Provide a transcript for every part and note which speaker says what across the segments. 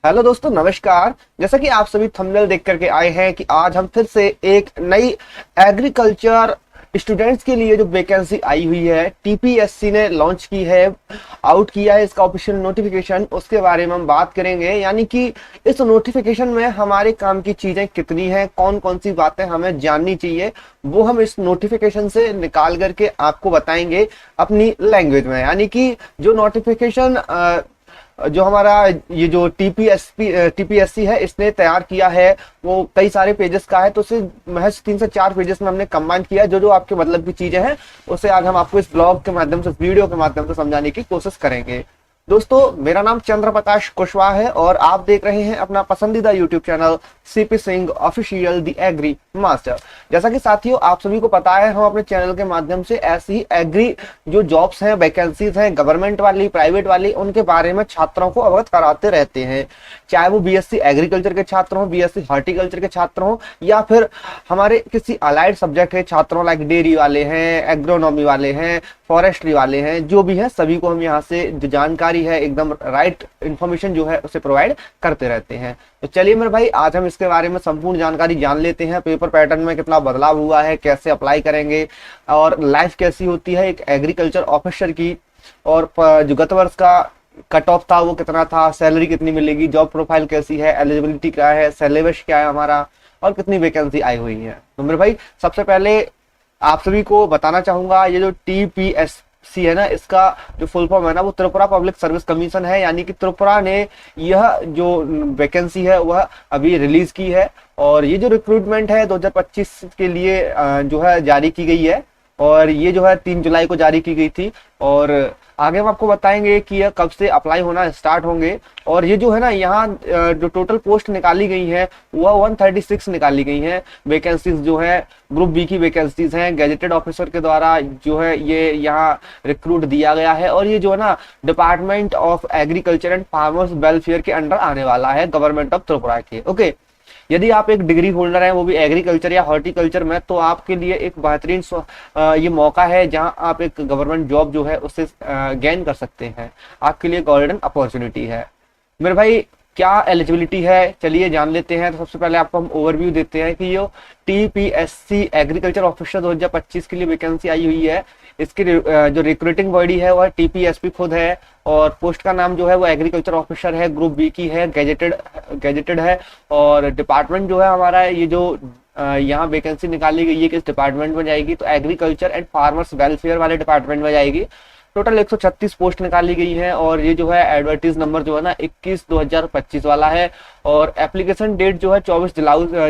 Speaker 1: Hello दोस्तों, नमस्कार। जैसा कि आप सभी थंबनेल देख करके आए हैं कि आज हम फिर से एक नई एग्रीकल्चर स्टूडेंट्स के लिए जो वैकेंसी आई हुई है, टीपीएससी ने लॉन्च की है, आउट किया है इसका ऑफिशियल नोटिफिकेशन, उसके बारे में हम बात करेंगे। यानी कि इस नोटिफिकेशन में हमारे काम की चीजें कितनी हैं, कौन कौन सी बातें हमें जाननी चाहिए, वो हम इस नोटिफिकेशन से निकाल करके आपको बताएंगे अपनी लैंग्वेज में। यानी कि जो नोटिफिकेशन जो हमारा ये जो टीपीएससी है इसने तैयार किया है वो कई सारे पेजेस का है, तो उसे महज 3 से 4 पेजेस में हमने कंबाइन किया। जो जो आपके मतलब की चीजें हैं उसे आज हम आपको इस ब्लॉग के माध्यम से, इस वीडियो के माध्यम से समझाने की कोशिश करेंगे। दोस्तों, मेरा नाम चंद्र प्रकाश कुशवाहा है और आप देख रहे हैं अपना पसंदीदा YouTube channel CP Singh official the agri master. जैसा कि साथियों आप सभी को पता है, हम अपने चैनल के माध्यम से ऐसी ही एग्री जो जॉब्स हैं, वैकेंसीज हैं, गवर्नमेंट वाली, प्राइवेट वाली, उनके बारे में छात्रों को अवगत कराते रहते हैं। चाहे वो बीएससी एग्रीकल्चर के छात्र हों, बीएससी हॉर्टिकल्चर के छात्र हों, या फिर हमारे किसी अलाइड सब्जेक्ट के छात्रों, लाइक डेयरी वाले हैं, एग्रोनॉमी वाले हैं, फॉरेस्ट्री वाले हैं, जो भी है सभी को हम यहाँ से जो जानकारी है, एकदम राइट इंफॉर्मेशन जो है उसे प्रोवाइड करते रहते हैं। तो चलिए मेरे भाई, आज हम इसके बारे में संपूर्ण जानकारी जान लेते हैं। पेपर पैटर्न में कितना बदलाव हुआ है, कैसे अप्लाई करेंगे और लाइफ कैसी होती है एक एग्रीकल्चर ऑफिसर की, और जो गत वर्ष का कट ऑफ था वो कितना था, सैलरी कितनी मिलेगी, जॉब प्रोफाइल कैसी है, एलिजिबिलिटी क्या है, सिलेबस क्या है हमारा, और कितनी वैकेंसी आई हुई है। तो मेरे भाई सबसे पहले आप सभी को बताना चाहूंगा, ये जो टीपीएससी है ना, इसका जो फुल फॉर्म है ना वो त्रिपुरा पब्लिक सर्विस कमीशन है। यानी कि त्रिपुरा ने यह जो वैकेंसी है वह अभी रिलीज की है, और ये जो रिक्रूटमेंट है 2025 के लिए जो है जारी की गई है, और ये जो है 3 जुलाई को जारी की गई थी। और आगे हम आपको बताएंगे कि यह कब से अप्लाई होना स्टार्ट होंगे। और ये जो है ना, यहाँ जो टोटल पोस्ट निकाली गई है वह 136 निकाली गई हैं। वैकेंसीज जो है ग्रुप बी की वैकेंसीज हैं, गैजेटेड ऑफिसर के द्वारा जो है ये यहाँ रिक्रूट दिया गया है। और ये जो है ना department of agriculture and farmers welfare के अंडर आने वाला है, गवर्नमेंट ऑफ त्रिपुरा के। ओके, यदि आप एक डिग्री होल्डर हैं, वो भी एग्रीकल्चर या हॉर्टिकल्चर में, तो आपके लिए एक बेहतरीन ये मौका है जहां आप एक गवर्नमेंट जॉब जो है उससे गेन कर सकते हैं। आपके लिए गोल्डन अपॉर्चुनिटी है। मेरे भाई क्या एलिजिबिलिटी है, चलिए जान लेते हैं। तो सबसे पहले आपको हम ओवरव्यू देते हैं कि ये टीपीएससी एग्रीकल्चर ऑफिसर 2025 के लिए वैकेंसी आई हुई है। इसकी जो रिक्रूटिंग बॉडी है वह टीपीएसपी खुद है, और पोस्ट का नाम जो है वो एग्रीकल्चर ऑफिसर है, ग्रुप बी की है, गैजेटेड है। और डिपार्टमेंट जो है हमारा, ये जो यहाँ वैकेंसी निकाली गई है किस डिपार्टमेंट में जाएगी, तो एग्रीकल्चर एंड फार्मर्स वेलफेयर वाले डिपार्टमेंट में जाएगी। टोटल 136 पोस्ट निकाली गई है, और ये जो है एडवर्टीज नंबर जो है ना 21/2025 वाला है। और एप्लीकेशन डेट जो है 24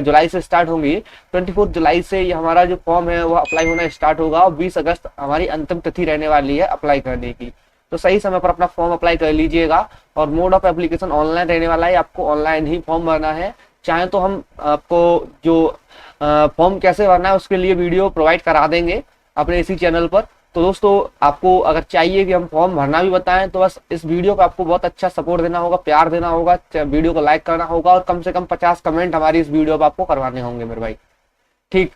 Speaker 1: जुलाई से स्टार्ट होंगी। 24 जुलाई से ये हमारा जो फॉर्म है वो अप्लाई होना स्टार्ट होगा, और 20 अगस्त हमारी अंतिम तिथि रहने वाली है अप्लाई करने की। तो सही समय पर अपना फॉर्म अप्लाई कर लीजिएगा। और मोड ऑफ एप्लीकेशन ऑनलाइन रहने वाला है, आपको ऑनलाइन ही फॉर्म भरना है। चाहे तो हम आपको जो फॉर्म कैसे भरना है उसके लिए वीडियो प्रोवाइड करा देंगे अपने इसी चैनल पर। तो दोस्तों, आपको अगर चाहिए कि हम फॉर्म भरना भी बताएं, तो बस इस वीडियो को आपको बहुत अच्छा सपोर्ट देना होगा, प्यार देना होगा, वीडियो को लाइक करना होगा, और कम से कम 50 कमेंट हमारी इस वीडियो पर आपको करवाने होंगे मेरे भाई। ठीक,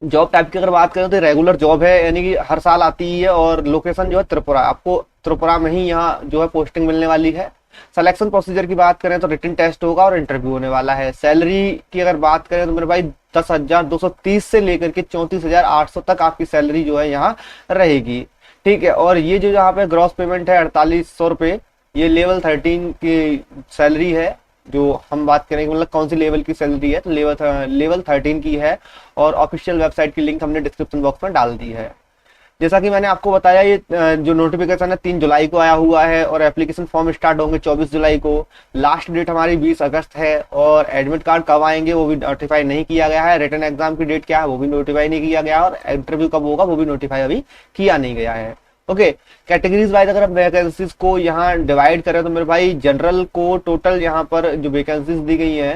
Speaker 1: जॉब टाइप की अगर बात करें तो रेगुलर जॉब है, यानी कि हर साल आती है, और लोकेशन जो है त्रिपुरा, आपको त्रिपुरा में ही यहाँ जो है पोस्टिंग मिलने वाली है। सिलेक्शन प्रोसीजर की बात करें तो रिटन टेस्ट होगा और इंटरव्यू होने वाला है। सैलरी की अगर बात करें तो मेरे भाई 10,230 से लेकर के 34,800 तक आपकी सैलरी जो है यहाँ रहेगी। ठीक है, और ये जो यहाँ पे ग्रॉस पेमेंट है 4800 रुपये, ये लेवल 13 की सैलरी है। जो हम बात करेंगे मतलब कौन सी लेवल की सैलरी है, तो लेवल 13 की है। और ऑफिशियल वेबसाइट की लिंक हमने डिस्क्रिप्शन बॉक्स में डाल दी है। जैसा कि मैंने आपको बताया, ये जो नोटिफिकेशन है 3 जुलाई को आया हुआ है, और एप्लीकेशन फॉर्म स्टार्ट होंगे 24 जुलाई को। लास्ट डेट हमारी 20 अगस्त है, और एडमिट कार्ड कब आएंगे वो भी नोटिफाई नहीं किया गया है। रिटन एग्जाम की डेट क्या है वो भी नोटिफाई नहीं किया गया, और इंटरव्यू कब होगा वो भी नोटिफाई अभी किया नहीं गया है। ओके, कैटेगरीज वाइज अगर हम वैकेंसीज को यहाँ डिवाइड करें तो मेरे भाई जनरल को टोटल यहाँ पर जो वैकेंसीज दी गई है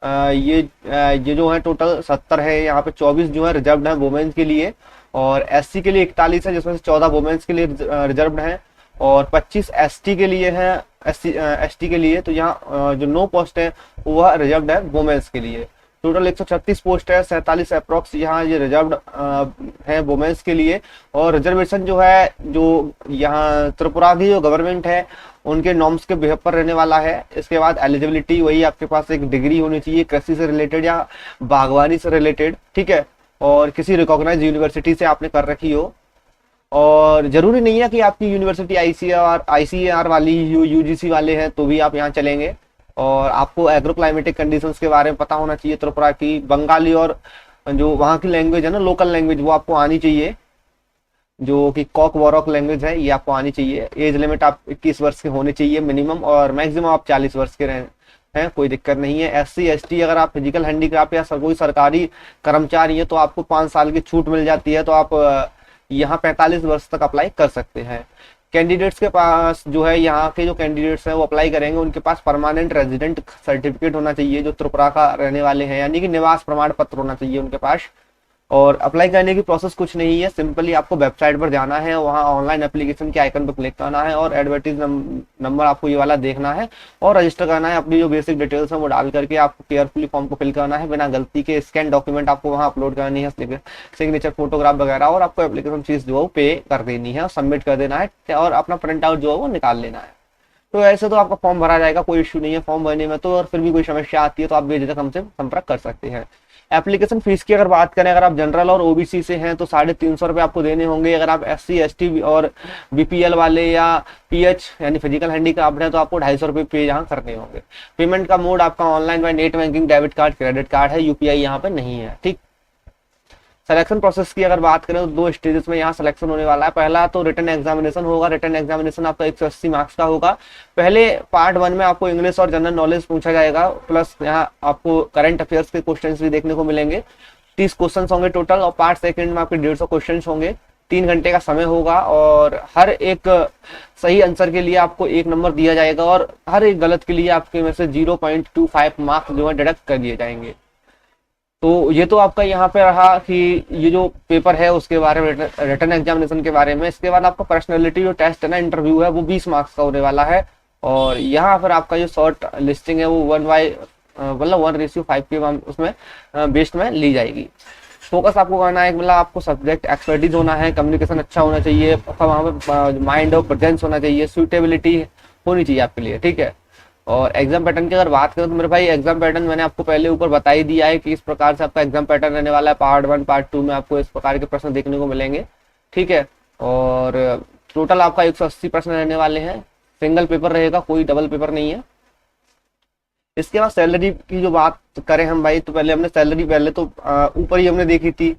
Speaker 1: ये जो है टोटल 70 है। यहाँ पे 24 जो है रिजर्व्ड है वुमेन्स के लिए, और एससी के लिए 41 है, जिसमें से 14 वुमेन्स के लिए रिजर्व्ड है, और 25 एसटी के लिए है। एसटी के लिए तो यहाँ जो 9 पोस्ट है वह रिजर्व्ड है वुमेन्स के लिए। टोटल 136 पोस्ट है, 47 अप्रॉक्स यहाँ ये रिजर्व्ड है वुमेन्स के लिए। और रिजर्वेशन जो है, जो यहाँ त्रिपुरा की जो गवर्नमेंट है उनके नॉर्म्स के बिहेव पर रहने वाला है। इसके बाद एलिजिबिलिटी वही आपके पास एक डिग्री होनी चाहिए कृषि से रिलेटेड या बागवानी से रिलेटेड, ठीक है, और किसी रिकॉग्नाइज यूनिवर्सिटी से आपने कर रखी हो। और जरूरी नहीं है कि आपकी यूनिवर्सिटी आईसीएआर वाली यूजीसी वाले हैं तो भी आप यहाँ चलेंगे। और आपको एग्रो क्लाइमेटिक कंडीशंस के बारे में पता होना चाहिए त्रिपुरा की। बंगाली और जो वहाँ की लैंग्वेज है ना, लोकल लैंग्वेज, वो आपको आनी चाहिए, जो कि कॉक वॉरॉक लैंग्वेज है, ये आपको आनी चाहिए। एज लिमिट आप 21 वर्ष के होने चाहिए मिनिमम, और मैक्सिमम आप 40 वर्ष के हैं, कोई दिक्कत नहीं है। SC ST अगर आप फिजिकल हैंडीक्राफ्ट या कोई सरकारी कर्मचारी है तो आपको 5 साल की छूट मिल जाती है, तो आप यहाँ 45 वर्ष तक अप्लाई कर सकते हैं। कैंडिडेट्स के पास जो है, यहाँ के जो कैंडिडेट्स हैं वो अप्लाई करेंगे, उनके पास परमानेंट रेजिडेंट सर्टिफिकेट होना चाहिए जो त्रिपुरा का रहने वाले हैं, यानी कि निवास प्रमाण पत्र होना चाहिए उनके पास। और अप्लाई करने की प्रोसेस कुछ नहीं है, सिंपली आपको वेबसाइट पर जाना है, वहाँ ऑनलाइन एप्लीकेशन के आइकन पर क्लिक करना है और एडवर्टीज नंबर आपको ये वाला देखना है और रजिस्टर करना है। अपनी जो बेसिक डिटेल्स है वो डाल करके आपको केयरफुली फॉर्म को फिल करना है, बिना गलती के स्कैन डॉक्यूमेंट आपको वहाँ अपलोड करनी है, सिग्नेचर फोटोग्राफ वगैरह, और आपको एप्लीकेशन फीस जो है वो पे कर देनी है और सबमिट कर देना है, और अपना प्रिंट आउट जो है वो निकाल लेना है। तो ऐसे तो आपका फॉर्म भरा जाएगा, कोई इश्यू नहीं है फॉर्म भरने में तो। और फिर भी कोई समस्या आती है तो आप बेझिझक हमसे संपर्क कर सकते हैं। एप्लीकेशन फीस की अगर बात करें, अगर आप जनरल और ओबीसी से हैं तो 350 रुपये आपको देने होंगे। अगर आप SC ST और BPL वाले या PH यानी फिजिकल हैंडीक्राफ्ट है तो आपको 250 रुपये पे यहाँ करने होंगे। पेमेंट का मोड आपका online by net banking, debit card, credit card है, UPI यहाँ पे नहीं है, ठीक। सिलेक्शन प्रोसेस की अगर बात करें तो 2 स्टेजेस में यहाँ सिलेक्शन होने वाला है। पहला तो रिटन एग्जामिनेशन होगा, रिटन एग्जामिनेशन आपका 180 मार्क्स का होगा। पहले पार्ट 1 में आपको इंग्लिश और जनरल नॉलेज पूछा जाएगा, प्लस यहाँ आपको करंट अफेयर्स के क्वेश्चंस भी देखने को मिलेंगे। 30 क्वेश्चन होंगे टोटल, और पार्ट सेकंड में आपके 150 क्वेश्चन होंगे। 3 घंटे का समय होगा और हर एक सही आंसर के लिए आपको 1 नंबर दिया जाएगा और हर एक गलत के लिए आपके में से 0.25 मार्क्स जो है डिडक्ट कर दिए जाएंगे। तो ये तो आपका यहाँ पे रहा कि ये जो पेपर है उसके बारे में, रिटन एग्जामिनेशन के बारे में। इसके बाद आपका पर्सनैलिटी जो टेस्ट है ना, इंटरव्यू है, वो 20 मार्क्स का होने वाला है। और यहाँ पर आपका जो शॉर्ट लिस्टिंग है वो 1:5 के उसमें बेस्ड में ली जाएगी। फोकस आपको करना है, मतलब आपको सब्जेक्ट एक्सपर्टीज होना है, कम्युनिकेशन अच्छा होना चाहिए, वहाँ पे माइंड और प्रेजेंस होना चाहिए, सूटेबिलिटी होनी चाहिए आपके लिए, ठीक है। और एग्जाम पैटर्न की अगर बात करें तो मेरे भाई एग्जाम पैटर्न मैंने आपको पहले ऊपर बता ही दिया है कि इस प्रकार से आपका एग्जाम पैटर्न रहने वाला है। पार्ट 1 पार्ट 2 में आपको इस प्रकार के प्रश्न देखने को मिलेंगे, ठीक है। और टोटल आपका 180 प्रश्न रहने वाले हैं, सिंगल पेपर रहेगा, कोई डबल पेपर नहीं है। इसके बाद सैलरी की जो बात करें हम भाई, तो पहले हमने सैलरी पहले तो ऊपर ही हमने देखी थी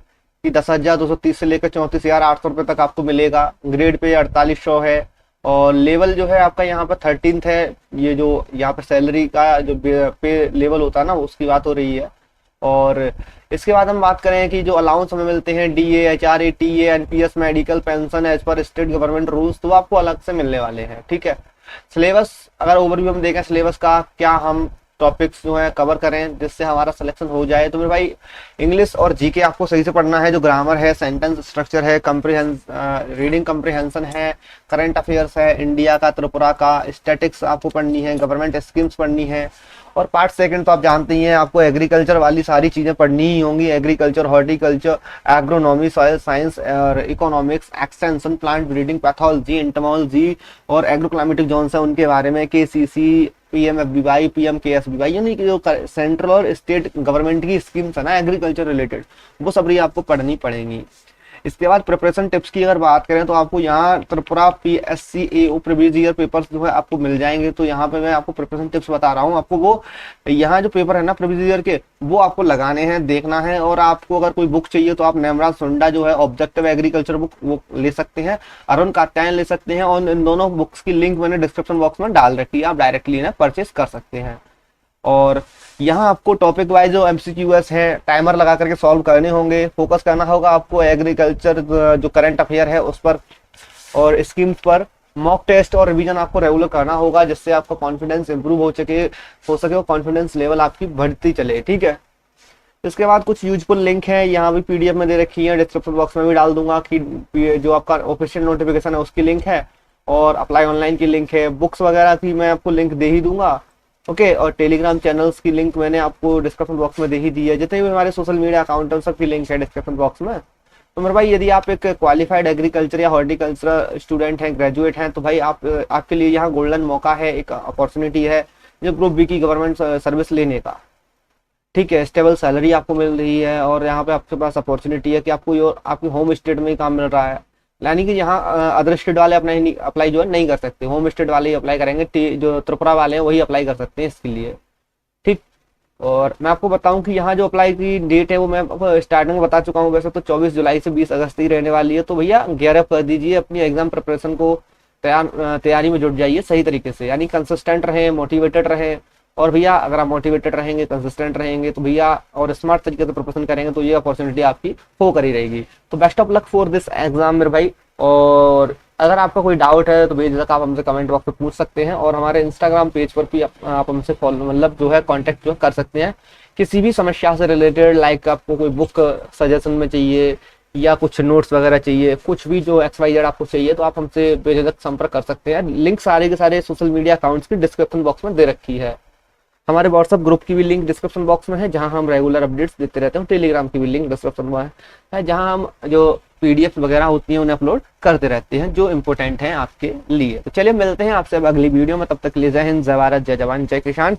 Speaker 1: कि 10,230 से लेकर 34,800 रुपये तक आपको मिलेगा। ग्रेड पे 4800 है और लेवल जो है आपका यहाँ पर 13th है। ये जो यहाँ पर सैलरी का जो पे लेवल होता है ना, उसकी बात हो रही है। और इसके बाद हम बात करें कि जो अलाउंस हमें मिलते हैं, DA, HRA, TA, NPS, medical, pension as per state government rules, तो आपको अलग से मिलने वाले हैं, ठीक है। सिलेबस अगर ओवरव्यू हम देखें सिलेबस का, क्या हम टॉपिक्स जो है कवर करें जिससे हमारा सिलेक्शन हो जाए, तो मेरे भाई इंग्लिश और जीके आपको सही से पढ़ना है। जो ग्रामर है, सेंटेंस स्ट्रक्चर है, रीडिंग कम्प्रिहेंशन है, करंट अफेयर्स है इंडिया का, त्रिपुरा का, स्टैटिक्स आपको पढ़नी है, गवर्नमेंट स्कीम्स पढ़नी है। और पार्ट सेकंड तो आप जानते ही हैं, आपको एग्रीकल्चर वाली सारी चीजें पढ़नी ही होंगी। Agriculture, horticulture, agronomy, soil science और economics, extension, plant breeding, pathology, entomology और एग्रो क्लाइमेटिक जोन्स है उनके बारे में, KCC, PMFBY, PMKSBY, यानी कि जो सेंट्रल और स्टेट गवर्नमेंट की स्कीम्स है ना एग्रीकल्चर रिलेटेड, वो सब आपको पढ़नी पड़ेंगी। इसके बाद प्रिपरेशन टिप्स की अगर बात करें तो आपको यहाँ Tripura PSC-AO previous year papers जो है आपको मिल जाएंगे। तो यहाँ पे मैं आपको प्रिपरेशन टिप्स बता रहा हूँ। आपको वो यहाँ जो पेपर है ना प्रीवियस ईयर के, वो आपको लगाने हैं, देखना है। और आपको अगर कोई बुक चाहिए तो आप नेमराज सुंडा जो है ऑब्जेक्टिव एग्रीकल्चर बुक, वो ले सकते हैं, अरुण कात्यायन ले सकते हैं। और इन दोनों बुक्स की लिंक मैंने डिस्क्रिप्शन बॉक्स में डाल रखी है, आप डायरेक्टली इन्हें परचेस कर सकते हैं। और यहाँ आपको टॉपिक वाइज जो MCQs है टाइमर लगा करके सॉल्व करने होंगे। फोकस करना होगा आपको एग्रीकल्चर जो करंट अफेयर है उस पर और स्कीम्स पर। मॉक टेस्ट और रिवीजन आपको रेगुलर करना होगा जिससे आपका कॉन्फिडेंस इंप्रूव हो सके और कॉन्फिडेंस लेवल आपकी बढ़ती चले, ठीक है। इसके बाद कुछ यूजफुल लिंक है, यहाँ भी PDF में दे रखी है, डिस्क्रिप्शन बॉक्स में भी डाल दूंगा कि जो आपका ऑफिशियल नोटिफिकेशन है उसकी लिंक है और अप्लाई ऑनलाइन की लिंक है। बुक्स वगैरह की मैं आपको लिंक दे ही दूंगा। ओके, और टेलीग्राम चैनल्स की लिंक मैंने आपको डिस्क्रिप्शन बॉक्स में दे ही दी है, जितने भी हमारे सोशल मीडिया अकाउंट है उन सबकी लिंक है डिस्क्रिप्शन बॉक्स में। तो मेरे भाई यदि आप एक क्वालिफाइड एग्रीकल्चर या हॉर्टिकल्चर स्टूडेंट हैं, ग्रेजुएट हैं, तो भाई आप आपके लिए यहाँ गोल्डन मौका है, एक अपॉर्चुनिटी है जो ग्रुप बी की गवर्नमेंट सर्विस लेने का। ठीक है, स्टेबल सैलरी आपको मिल रही है और यहाँ पे आपके पास अपॉर्चुनिटी है कि आपको आपकी होम स्टेट में ही काम मिल रहा है, यानी कि यहाँ अदर स्टेट वाले अप्लाई जो है नहीं कर सकते, होम स्टेट वाले ही अप्लाई करेंगे, जो त्रिपुरा वाले हैं वही अप्लाई कर सकते हैं इसके लिए। ठीक, और मैं आपको बताऊं कि यहाँ जो अप्लाई की डेट है वो मैं आपको स्टार्टिंग में बता चुका हूँ, वैसे तो 24 जुलाई से 20 अगस्त ही रहने वाली है। तो भैया गेयर अप कर दीजिए, अपनी एग्जाम प्रिपरेशन को तैयारी में जुट जाइए सही तरीके से, यानी कंसिस्टेंट रहें, मोटिवेटेड रहें। और भैया अगर आप मोटिवेटेड रहेंगे, कंसिस्टेंट रहेंगे तो भैया और स्मार्ट तरीके से प्रिपरेशन करेंगे तो ये अपॉर्चुनिटी आपकी हो कर ही रहेगी। तो best of luck for this exam मेरे भाई। और अगर आपका कोई डाउट है तो बेझिझक आप हमसे कमेंट बॉक्स में पूछ सकते हैं, और हमारे इंस्टाग्राम पेज पर भी आप हमसे फॉलो मतलब जो है कांटेक्ट जो कर सकते हैं किसी भी समस्या से रिलेटेड। लाइक आपको कोई बुक सजेशन में चाहिए या कुछ नोट्स वगैरह चाहिए, कुछ भी जो XYZ आपको चाहिए तो आप हमसे बेझिझक संपर्क कर सकते हैं। लिंक सारे के सारे सोशल मीडिया अकाउंट्स की डिस्क्रिप्शन बॉक्स में दे रखी है। हमारे व्हाट्सएप ग्रुप की भी लिंक डिस्क्रिप्शन बॉक्स में है जहां हम रेगुलर अपडेट्स देते रहते हैं। टेलीग्राम की भी लिंक डिस्क्रिप्शन में है जहां हम जो PDF वगैरह होती हैं उन्हें अपलोड करते रहते हैं जो इंपॉर्टेंट हैं आपके लिए। तो चलिए मिलते हैं आपसे अब अगली वीडियो में, तब तक के लिए जय हिंद, जय भारत, जय जवान, जय किसान।